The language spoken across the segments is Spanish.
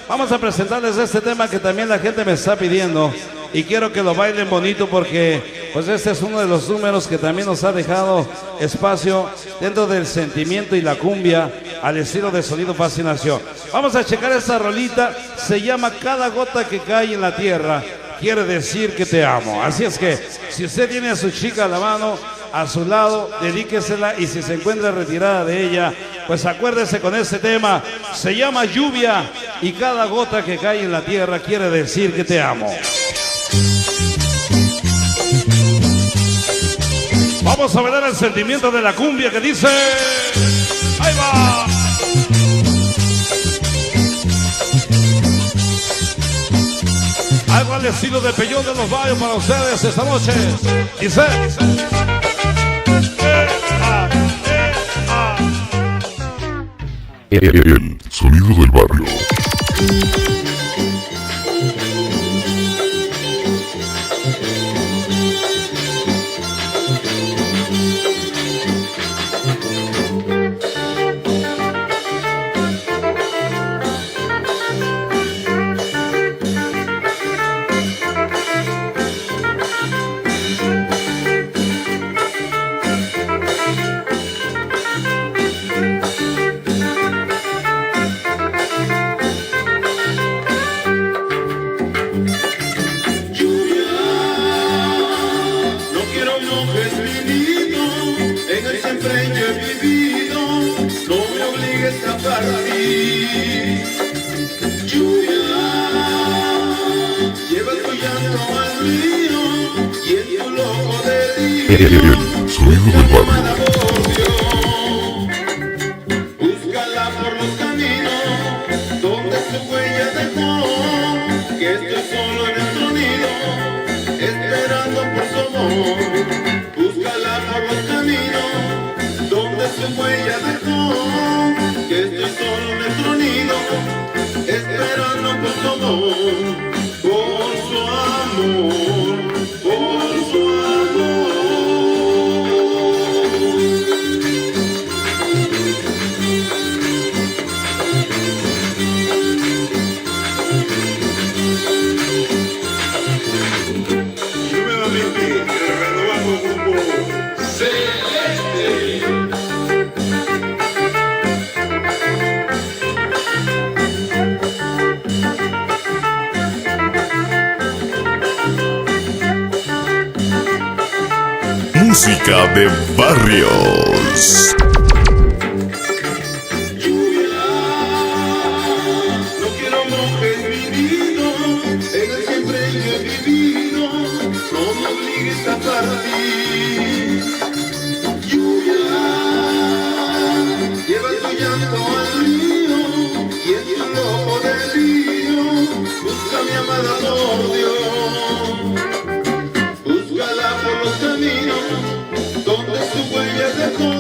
Vamos a presentarles este tema que también la gente me está pidiendo y quiero que lo bailen bonito porque pues este es uno de los números que también nos ha dejado espacio dentro del sentimiento y la cumbia al estilo de Sonido Fascinación. Vamos a checar esta rolita, se llama Cada gota que cae en la tierra quiere decir que te amo. Así es que si usted tiene a su chica a la mano, a su lado, dedíquesela, y si se encuentra retirada de ella, pues acuérdese con este tema. Se llama Lluvia y cada gota que cae en la tierra quiere decir que te amo. Vamos a ver el sentimiento de la cumbia que dice... ¡Ahí va! Algo al estilo de Pellón de los Valles para ustedes esta noche. Dice... El sonido del barrio. El sonido del barrio. Búscala por los caminos donde su huella dejó, que estoy solo en nuestro nido, esperando por su amor. Búscala por los caminos donde su huella dejó, que estoy solo en nuestro nido, esperando por su amor, por su amor, por su amor. Música de barrios. Lluvia, no quiero mojes mi nido, en el siempre yo he vivido, no me obligues a partir. Lluvia, lleva tu llanto al río, y en tu loco delirio, busca a mi amada por Dios. Búscala por los caminos donde su huella dejó,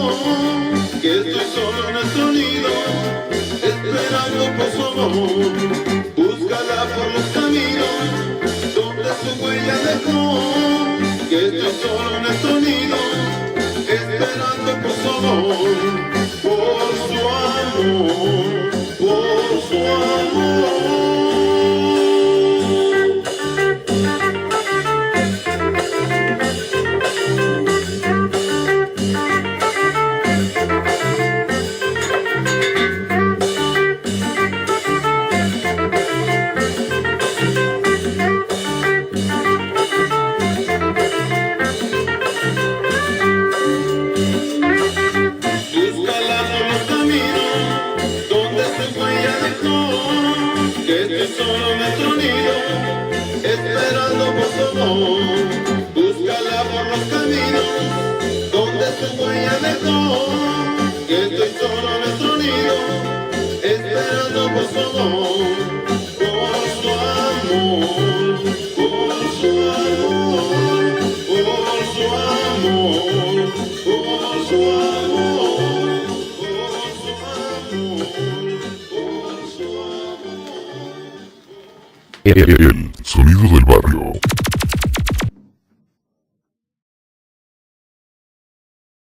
que estoy solo en nuestro nido, esperando por su amor. Búscala por los caminos donde su huella dejó, que estoy solo en nuestro nido, esperando por su amor, por su amor, por su amor. Solo nuestro nido, esperando por su amor. Búscala por los caminos donde su huella dejó, que estoy solo nuestro nido, esperando por su amor, por su amor, por su amor, por su amor, por su amor, por su amor, por su amor. El sonido del barrio.